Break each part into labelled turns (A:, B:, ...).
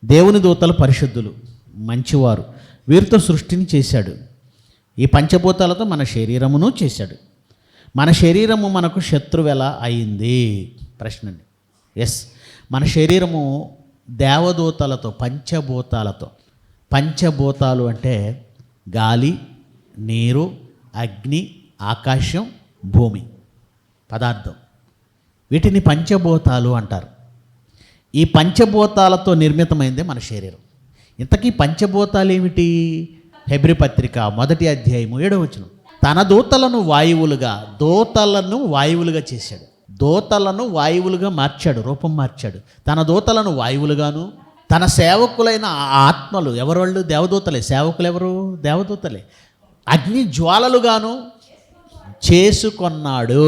A: దేవుని దూతలు పరిశుద్ధులు, మంచివారు, వీరితో సృష్టిని చేశాడు. ఈ పంచభూతాలతో మన శరీరమును చేశాడు. మన శరీరము మనకు శత్రువు ఎలా అయింది ప్రశ్నండి. ఎస్, మన శరీరము దేవదూతలతో, పంచభూతాలు అంటే గాలి, నీరు, అగ్ని, ఆకాశం, భూమి, పదార్థం, వీటిని పంచభూతాలు అంటారు. ఈ పంచభూతాలతో నిర్మితమైందే మన శరీరం. ఇంతకీ పంచభూతాలు ఏమిటి? హెబ్రీ పత్రిక 1వ అధ్యాయము 7వ వచనం. తన దూతలను వాయువులుగా చేశాడు. దూతలను వాయువులుగా మార్చాడు, రూపం మార్చాడు. తన దూతలను వాయువులుగాను, తన సేవకులైన ఆత్మలు, ఎవరోళ్ళు? దేవదూతలే. సేవకులు ఎవరు? దేవదూతలే. అగ్ని జ్వాలలుగాను చేసుకొన్నాడు.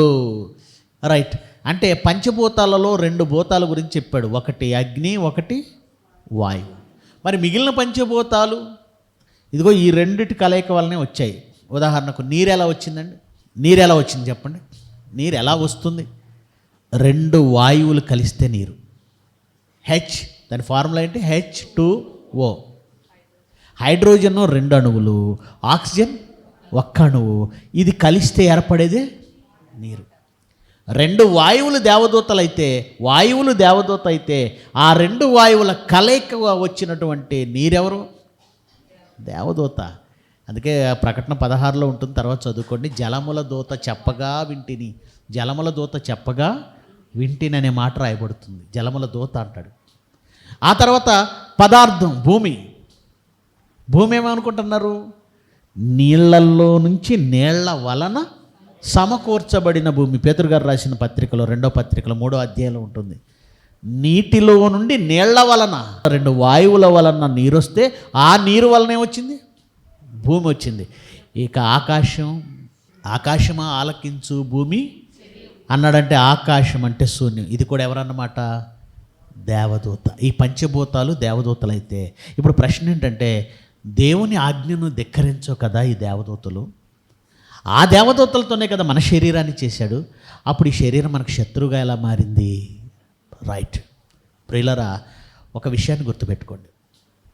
A: రైట్. అంటే పంచభూతాలలో 2 భూతాల గురించి చెప్పాడు. ఒకటి అగ్ని, ఒకటి వాయువు. మరి మిగిలిన పంచభూతాలు ఇదిగో ఈ రెండిటి కలయిక వల్లనే వచ్చాయి. ఉదాహరణకు నీరు ఎలా వచ్చిందండి? నీరు ఎలా వచ్చింది చెప్పండి? నీరు ఎలా వస్తుంది? 2 వాయువులు కలిస్తే నీరు. దాని ఫార్ములా ఏంటి? H2O. హైడ్రోజన్ 2 అణువులు, ఆక్సిజన్ 1 అణువు. ఇది కలిస్తే ఏర్పడేదే నీరు. 2 వాయువులు దేవదూత అయితే ఆ 2 వాయువుల కలయికగా వచ్చినటువంటి నీరెవరు? దేవదూత. అందుకే ప్రకటన 16లో ఉంటుంది, తర్వాత చదువుకోండి. జలముల దూత చెప్పగా వింటిని అనే మాట రాయబడుతుంది. జలముల దూత అంటాడు. ఆ తర్వాత పదార్థం భూమి ఏమనుకుంటున్నారు? నీళ్లలో నుంచి నీళ్ల వలన సమకూర్చబడిన భూమి. పేతురు గారు రాసిన పత్రికలో 2వ పత్రికలో 3వ అధ్యాయంలో ఉంటుంది. నీటిలో నుండి నీళ్ల వలన 2 వాయువుల వలన నీరు వస్తే ఆ నీరు వలన ఏమొచ్చింది? భూమి వచ్చింది. ఇక ఆకాశమా ఆలకించు భూమి అన్నాడంటే ఆకాశం అంటే శూన్యం. ఇది కూడా ఎవరన్నమాట? దేవదూత. ఈ పంచభూతాలు దేవదూతలైతే ఇప్పుడు ప్రశ్న ఏంటంటే, దేవుని ఆజ్ఞను ధిక్కరించవు కదా ఈ దేవదూతలు. ఆ దేవదూతలతోనే కదా మన శరీరాన్ని చేశాడు. అప్పుడు ఈ శరీరం మనకు శత్రువుగా ఎలా మారింది? రైట్. ప్రియులరా, ఒక విషయాన్ని గుర్తుపెట్టుకోండి.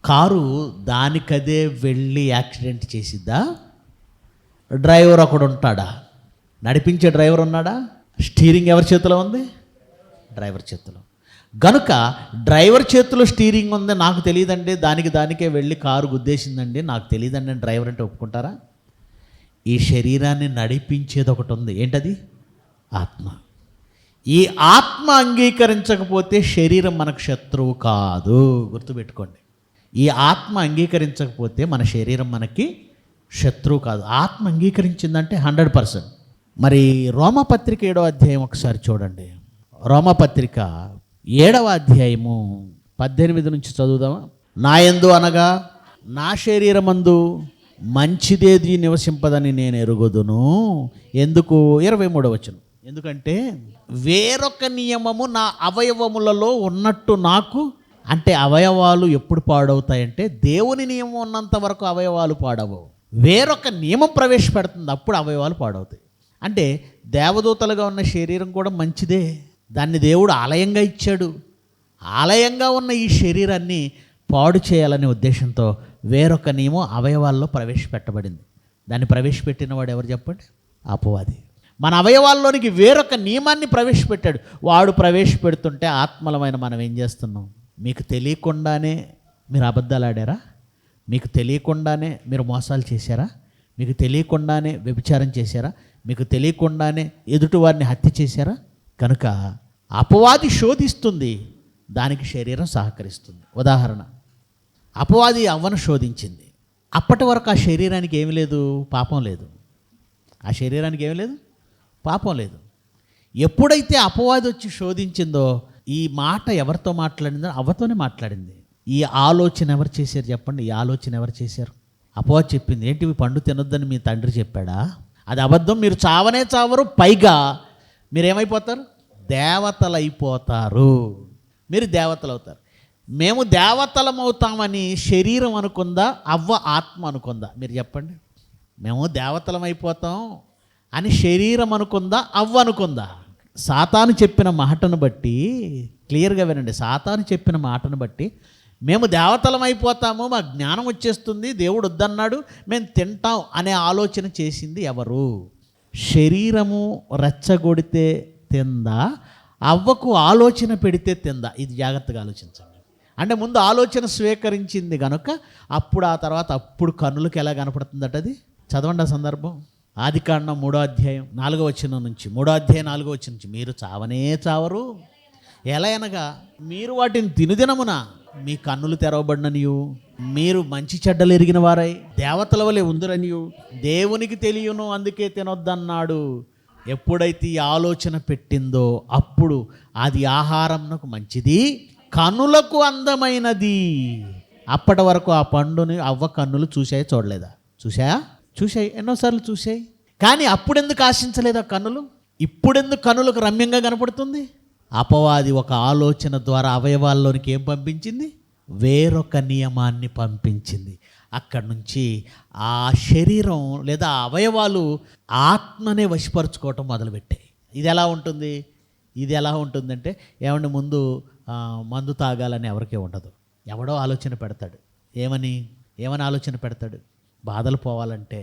A: కారు దానికదే వెళ్ళి యాక్సిడెంట్ చేసిద్దా? డ్రైవర్ ఒకడు ఉంటాడా? నడిపించే డ్రైవర్ ఉన్నాడా? స్టీరింగ్ ఎవరి చేతిలో ఉంది? డ్రైవర్ చేతిలో. గనుక డ్రైవర్ చేతిలో స్టీరింగ్ ఉంది, నాకు తెలియదండి, దానికే వెళ్ళి కారు గుద్దేసిందండి, నాకు తెలియదండి అని డ్రైవర్ అంటే ఒప్పుకుంటారా? ఈ శరీరాన్ని నడిపించేది ఒకటి ఉంది. ఏంటది? ఆత్మ. ఈ ఆత్మ అంగీకరించకపోతే శరీరం మనకు శత్రువు కాదు. గుర్తుపెట్టుకోండి. ఈ ఆత్మ అంగీకరించకపోతే మన శరీరం మనకి శత్రువు కాదు. ఆత్మ అంగీకరించిందంటే 100%. మరి రోమపత్రిక 7వ అధ్యాయం ఒకసారి చూడండి. రోమపత్రిక 7వ అధ్యాయము 18 నుంచి చదువుదామా? నాయందు అనగా నా శరీరమందు మంచిదేది నివసింపదని నేను ఎరుగుదును. ఎందుకు? 23వ వచనం. ఎందుకంటే వేరొక నియమము నా అవయవములలో ఉన్నట్టు నాకు. అంటే అవయవాలు ఎప్పుడు పాడవుతాయంటే దేవుని నియమం ఉన్నంత వరకు అవయవాలు పాడవు. వేరొక నియమం ప్రవేశపెడుతుంది, అప్పుడు అవయవాలు పాడవుతాయి. అంటే దేవదూతలుగా ఉన్న శరీరం కూడా మంచిదే, దాన్ని దేవుడు ఆలయంగా ఇచ్చాడు. ఆలయంగా ఉన్న ఈ శరీరాన్ని పాడు చేయాలనే ఉద్దేశంతో వేరొక నియమం అవయవాల్లో ప్రవేశపెట్టబడింది. దాన్ని ప్రవేశపెట్టిన వాడు ఎవరు చెప్పండి? అపవాది. మన అవయవాల్లోనికి వేరొక నియమాన్ని ప్రవేశపెట్టాడు. వాడు ప్రవేశపెడుతుంటే ఆత్మలమైన మనం ఏం చేస్తున్నాం? మీకు తెలియకుండానే మీరు అబద్ధాలు ఆడారా? మీకు తెలియకుండానే మీరు మోసాలు చేశారా? మీకు తెలియకుండానే వ్యభిచారం చేశారా? మీకు తెలియకుండానే ఎదుటివారిని హత్య చేశారా? కనుక అపవాది శోధిస్తుంది, దానికి శరీరం సహకరిస్తుంది. ఉదాహరణ, అపవాది అవ్వను శోధించింది. అప్పటి వరకు ఆ శరీరానికి ఏమి లేదు? పాపం లేదు. ఆ శరీరానికి ఏమి లేదు? పాపం లేదు. ఎప్పుడైతే అపవాది వచ్చి శోధించిందో, ఈ మాట ఎవరితో మాట్లాడిందో? అవ్వతోనే మాట్లాడింది. ఈ ఆలోచన ఎవరు చేశారు చెప్పండి? ఈ ఆలోచన ఎవరు చేశారు? అపవాది చెప్పింది. ఏంటి, పండు తినొద్దని మీ తండ్రి చెప్పాడా? అది అబద్ధం. మీరు చావనే చావరు, పైగా మీరేమైపోతారు? దేవతలు అయిపోతారు. మీరు దేవతలు అవుతారు. మేము దేవతలం అవుతామని శరీరం అనుకుందా? అవ్వ ఆత్మ అనుకుందా? మీరు చెప్పండి. మేము దేవతలం అయిపోతాం అని శరీరం అనుకుందా? అవ్వ అనుకుందా? సాతాను చెప్పిన మాటను బట్టి, క్లియర్గా వినండి, సాతాను చెప్పిన మాటను బట్టి మేము దేవతలం అయిపోతాము, మాకు జ్ఞానం వచ్చేస్తుంది, దేవుడు వద్దన్నాడు, మేము తింటాం అనే ఆలోచన చేసింది ఎవరు? శరీరము రెచ్చగొడితే తిందా, అవ్వకు ఆలోచన పెడితే తిందా? ఇది జాగ్రత్తగా ఆలోచించండి. అంటే ముందు ఆలోచన స్వీకరించింది కనుక అప్పుడు ఆ తర్వాత అప్పుడు కన్నులకు ఎలా కనపడుతుందట అది? చదవండి ఆ సందర్భం. ఆదికాండం 3వ అధ్యాయం 4వ వచనం నుంచి, 3వ అధ్యాయం 4వ వచనం నుంచి, మీరు చావనే చావరు, ఎలా అనగా మీరు వాటిని తినుదినమున మీ కన్నులు తెరవబడిననియు, మీరు మంచి చెడ్డలు ఎరిగిన వారై దేవతల వలె ఉందిరనియు దేవునికి తెలియను, అందుకే తినొద్దన్నాడు. ఎప్పుడైతే ఈ ఆలోచన పెట్టిందో అప్పుడు అది ఆహారంకు మంచిది, కన్నులకు అందమైనది. అప్పటి వరకు ఆ పండుని అవ్వ కన్నులు చూసాయి, చూడలేదా? చూశాయి, ఎన్నోసార్లు చూశాయి. కానీ అప్పుడెందుకు ఆశించలేదు ఆ కన్నులు? ఇప్పుడెందుకు కన్నులకు రమ్యంగా కనపడుతుంది? అపవాది ఒక ఆలోచన ద్వారా అవయవాల్లోనికి ఏం పంపించింది? వేరొక నియమాన్ని పంపించింది. అక్కడి నుంచి ఆ శరీరం లేదా అవయవాలు ఆత్మనే వశపరుచుకోవటం మొదలుపెట్టాయి. ఇది ఎలా ఉంటుందంటే ఏమంటే ముందు మందు తాగాలని ఎవరికీ ఉండదు. ఎవడో ఆలోచన పెడతాడు. ఏమని ఆలోచన పెడతాడు? బాధలు పోవాలంటే,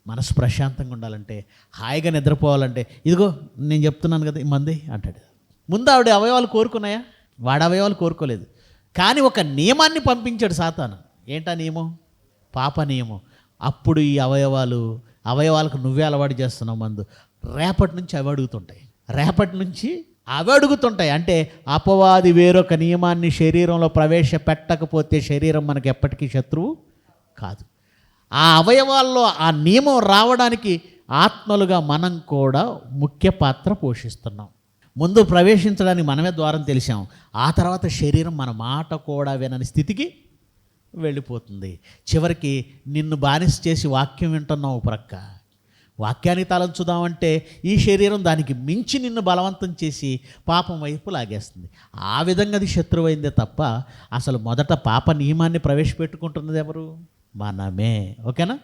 A: మనసు ప్రశాంతంగా ఉండాలంటే, హాయిగా నిద్రపోవాలంటే, ఇదిగో నేను చెప్తున్నాను కదా ఈ మంది అంటాడు. ముందు ఆవిడ అవయవాలు కోరుకున్నాయా? వాడి అవయవాలు కోరుకోలేదు. కానీ ఒక నియమాన్ని పంపించాడు సాతాను. ఏంటా నియమం? పాప నియమం. అప్పుడు ఈ అవయవాలకు నువ్వే అలవాటు చేస్తున్నావు మందు, రేపటి నుంచి అవి అడుగుతుంటాయి. అంటే అపవాది వేరొక నియమాన్ని శరీరంలో ప్రవేశపెట్టకపోతే శరీరం మనకు ఎప్పటికీ శత్రువు కాదు. ఆ అవయవాల్లో ఆ నియమం రావడానికి ఆత్మలుగా మనం కూడా ముఖ్య పాత్ర పోషిస్తున్నాం. ముందు ప్రవేశించడానికి మనమే ద్వారం తెలిసాం, ఆ తర్వాత శరీరం మన మాట కూడా వినని స్థితికి వెళ్ళిపోతుంది. చివరికి నిన్ను బానిస చేసి వాక్యం వింటున్నావు ప్రక్క, వాక్యాన్ని తలంచుదామంటే ఈ శరీరం దానికి మించి నిన్ను బలవంతం చేసి పాపం వైపు లాగేస్తుంది. ఆ విధంగా అది శత్రువైందే తప్ప అసలు మొదట పాప నియమాన్ని ప్రవేశపెట్టుకుంటున్నది ఎవరు? మనమే. ఓకేనా?